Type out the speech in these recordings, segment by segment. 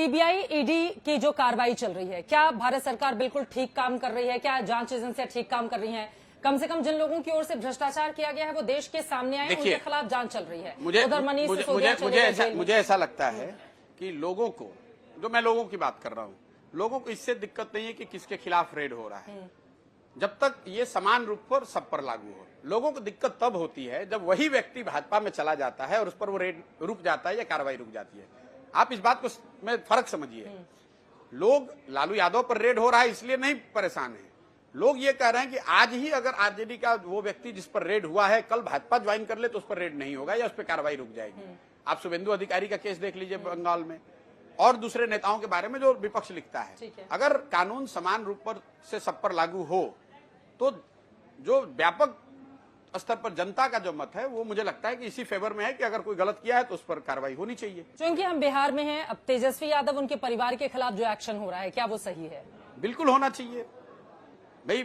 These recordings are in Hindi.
सीबीआई ईडी की जो कार्रवाई चल रही है, क्या भारत सरकार बिल्कुल ठीक काम कर रही है? क्या जांच एजेंसियां ठीक काम कर रही हैं? कम से कम जिन लोगों की ओर से भ्रष्टाचार किया गया है वो देश के सामने आए, उनके खिलाफ जांच चल रही है। उधर मनीष सिसोदिया मुझे ऐसा लगता है कि लोगों को, जो मैं लोगों की बात कर रहा हूँ, लोगों को इससे दिक्कत नहीं है कि किसके खिलाफ रेड हो रहा है, जब तक ये समान रूप पर सब पर लागू हो। लोगों को दिक्कत तब होती है जब वही व्यक्ति भाजपा में चला जाता है और उस पर वो रेड रुक जाता है या कार्रवाई रुक जाती है। आप इस बात को में फर्क समझिए। लोग लालू यादव पर रेड हो रहा है इसलिए नहीं परेशान है, लोग ये कह रहे हैं कि आज ही अगर आरजेडी का वो व्यक्ति जिस पर रेड हुआ है कल भाजपा ज्वाइन कर ले तो उस पर रेड नहीं होगा या उस पर कार्रवाई रुक जाएगी। आप शुभेंदु अधिकारी का केस देख लीजिए बंगाल में, और दूसरे नेताओं के बारे में जो विपक्ष लिखता है। अगर कानून समान रूप पर से सब पर लागू हो तो जो व्यापक स्तर पर जनता का जो मत है वो मुझे लगता है कि इसी फेवर में है कि अगर कोई गलत किया है तो उस पर कार्रवाई होनी चाहिए। क्योंकि हम बिहार में हैं, अब तेजस्वी यादव उनके परिवार के खिलाफ जो एक्शन हो रहा है, क्या वो सही है? बिल्कुल होना चाहिए भाई।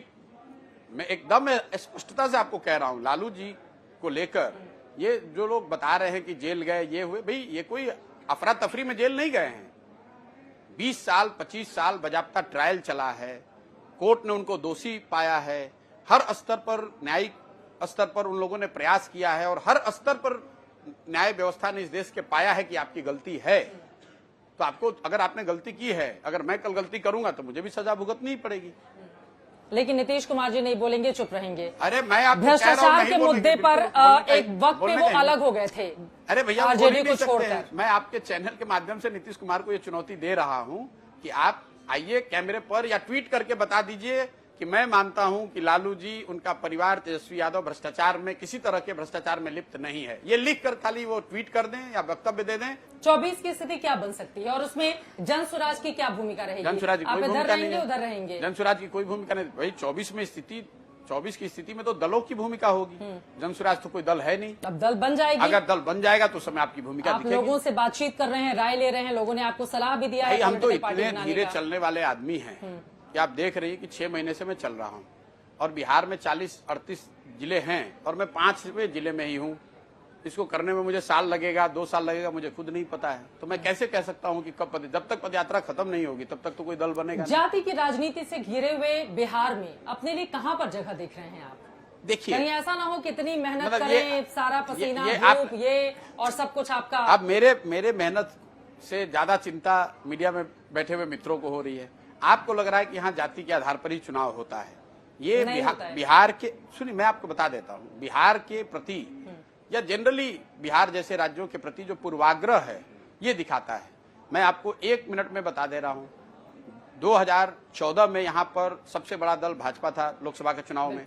मैं एकदम स्पष्टता से आपको कह रहा हूं, लालू जी को लेकर ये जो लोग बता रहे हैं कि जेल गए, ये हुए, भाई ये कोई अफरा तफरी में जेल नहीं गए हैं। 20 साल 25 साल बजाबता ट्रायल चला है, कोर्ट ने उनको दोषी पाया है, हर स्तर पर न्यायिक स्तर पर उन लोगों ने प्रयास किया है और हर स्तर पर न्याय व्यवस्था ने इस देश के पाया है कि आपकी गलती है। तो आपको, अगर आपने गलती की है, अगर मैं कल गलती करूंगा तो मुझे भी सजा भुगतनी पड़ेगी। लेकिन नीतीश कुमार जी नहीं बोलेंगे, चुप रहेंगे। अरे मैं आपको भ्रष्टाचार के मुद्दे पर एक वक्त पे वो अलग हो गए थे। अरे भैया आरजेडी को छोड़कर मैं आपके चैनल के माध्यम से नीतीश कुमार को ये चुनौती दे रहा हूं कि आप आइए कैमरे पर या ट्वीट करके बता दीजिए कि मैं मानता हूं कि लालू जी, उनका परिवार, तेजस्वी यादव भ्रष्टाचार में, किसी तरह के भ्रष्टाचार में लिप्त नहीं है। ये लिख कर खाली वो ट्वीट कर दें या वक्तव्य दे दें। 24 की स्थिति क्या बन सकती है और उसमें जन स्वराज की क्या भूमिका रहेगी? जन स्वराज की कोई भूमिका नहीं है, उधर रहेंगे। जन स्वराज की कोई भूमिका नहीं भाई। 24 की स्थिति में तो दलों की भूमिका होगी। जन स्वराज तो कोई दल है नहीं। अब दल बन जाएगी। अगर दल बन जाएगा तो समय आपकी भूमिका आप लोगों से बातचीत कर रहे हैं, राय ले रहे हैं, लोगों ने आपको सलाह भी दिया है। हम तो इतने धीरे चलने वाले आदमी हैं कि आप देख रही है कि 6 महीने से मैं चल रहा हूँ और बिहार में 40-38 जिले हैं और मैं 5वें जिले में ही हूँ। इसको करने में मुझे साल लगेगा, 2 साल लगेगा, मुझे खुद नहीं पता है। तो मैं कैसे कह सकता हूँ कि कब जब तक पदयात्रा खत्म नहीं होगी तब तक तो कोई दल बनेगा। जाति की राजनीति से घिरे हुए बिहार में अपने लिए कहाँ पर जगह देख रहे हैं आप? देखिए, कहीं ऐसा ना हो कितनी मेहनत करें, सारा पसीना धूप ये और सब कुछ आपका। अब मेरे मेहनत से ज्यादा चिंता मीडिया में बैठे हुए मित्रों को हो रही है। आपको लग रहा है कि यहाँ जाति के आधार पर ही चुनाव होता है। ये बिहार के, सुनिए मैं आपको बता देता हूँ, बिहार के प्रति या जनरली बिहार जैसे राज्यों के प्रति जो पूर्वाग्रह है ये दिखाता है। मैं आपको 1 मिनट में बता दे रहा हूँ, 2014 में यहाँ पर सबसे बड़ा दल भाजपा था लोकसभा के चुनाव में।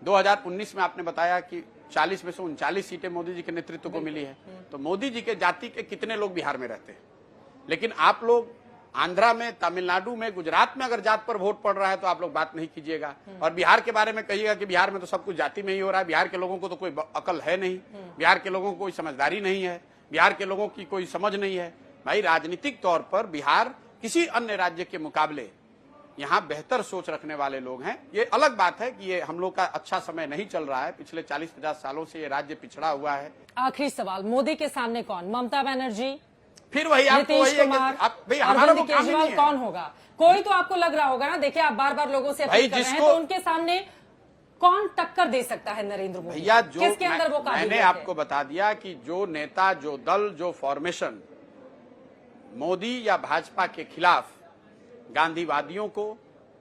2019 में आपने बताया कि 40 में से 39 सीटें मोदी जी के नेतृत्व को मिली है। तो मोदी जी के जाति के कितने लोग बिहार में रहते हैं? लेकिन आप लोग आंध्रा में, तमिलनाडु में, गुजरात में अगर जात पर वोट पड़ रहा है तो आप लोग बात नहीं कीजिएगा और बिहार के बारे में कहिएगा कि बिहार में तो सब कुछ जाति में ही हो रहा है। बिहार के लोगों को तो कोई अकल है नहीं, बिहार के लोगों को कोई समझदारी नहीं है, बिहार के लोगों की कोई समझ नहीं है। भाई राजनीतिक तौर पर बिहार किसी अन्य राज्य के मुकाबले यहाँ बेहतर सोच रखने वाले लोग हैं। ये अलग बात है कि ये हम लोग का अच्छा समय नहीं चल रहा है। पिछले 40-50 सालों से ये राज्य पिछड़ा हुआ है। आखिरी सवाल, मोदी के सामने कौन? ममता बनर्जी, फिर वही नीतीश कुमार, अरविंद केजरीवाल, कौन होगा? कोई तो आपको लग रहा होगा ना। देखिए आप बार-बार लोगों से अपील कर रहे हैं, तो उनके सामने कौन टक्कर दे सकता है नरेंद्र मोदी? भैया जो किसके अंदर वो काबिलियत मैंने आपको बता दिया कि जो नेता, जो दल, जो फॉर्मेशन मोदी या भाजपा के खिलाफ गांधीवादियों को,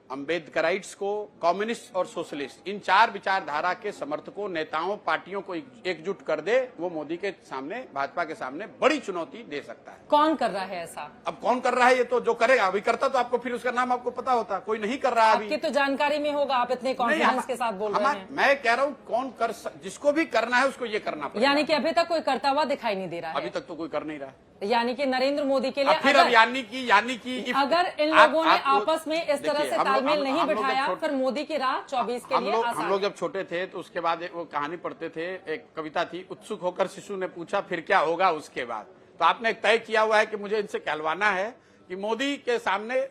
अम्बेडकराइट्स को, कम्युनिस्ट और सोशलिस्ट, इन 4 विचारधारा के समर्थकों, नेताओं, पार्टियों को एकजुट कर दे, वो मोदी के सामने, भाजपा के सामने बड़ी चुनौती दे सकता है। कौन कर रहा है ऐसा? अब कौन कर रहा है ये तो जो करेगा, अभी करता तो आपको फिर उसका नाम आपको पता होता। कोई नहीं कर रहा अभी। आपकी तो जानकारी में होगा, आप इतने कॉन्फिडेंस के साथ बोल रहे हैं। मैं कह रहा हूँ कौन कर, जिसको भी करना है उसको ये करना पड़ेगा। यानी कि अभी तक कोई करता हुआ दिखाई नहीं दे रहा है। अभी तक तो कोई कर नहीं रहा है। यानी कि नरेंद्र मोदी के लिए फिर अब यानी कि अगर इन लोगों ने आपस में इस तरह से तालमेल नहीं बिठाया, फिर मोदी की राह 24 के लिए आसान। हम लोग जब छोटे थे तो उसके बाद वो कहानी पढ़ते थे, एक कविता थी, उत्सुक होकर शिशु ने पूछा फिर क्या होगा उसके बाद। तो आपने तय किया हुआ है कि मुझे इनसे कहलवाना है कि मोदी के सामने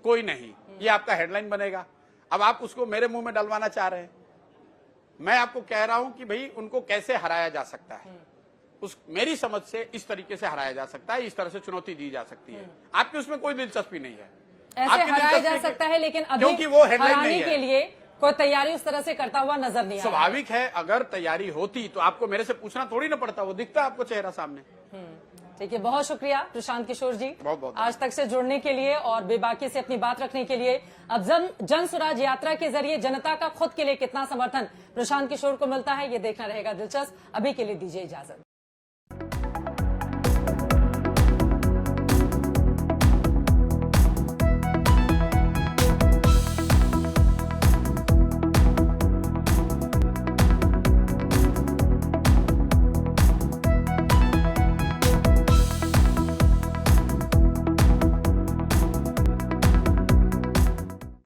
कोई नहीं, ये आपका हेडलाइन बनेगा। अब आप उसको मेरे मुंह में डलवाना चाह रहे हैं। मैं आपको कह रहा हूं कि भाई उनको कैसे हराया जा सकता है, मेरी समझ से इस तरीके से हराया जा सकता है, इस तरह से चुनौती दी जा सकती है। आपकी उसमें कोई दिलचस्पी नहीं है, ऐसे हराया जा सकता है, लेकिन अभी क्योंकि वो हेडलाइन हराने नहीं है। के लिए कोई तैयारी उस तरह से करता हुआ नजर नहीं आ रहा है। स्वाभाविक है, अगर तैयारी होती तो आपको मेरे से पूछना थोड़ी ना पड़ता, वो दिखता आपको चेहरा सामने। ठीक है, बहुत शुक्रिया प्रशांत किशोर जी, बहुत बहुत आज तक से जुड़ने के लिए और बेबाकी से अपनी बात रखने के लिए। अब जन स्वराज यात्रा के जरिए जनता का खुद के लिए कितना समर्थन प्रशांत किशोर को मिलता है, ये देखना रहेगा दिलचस्प। अभी के लिए दीजिए इजाजत।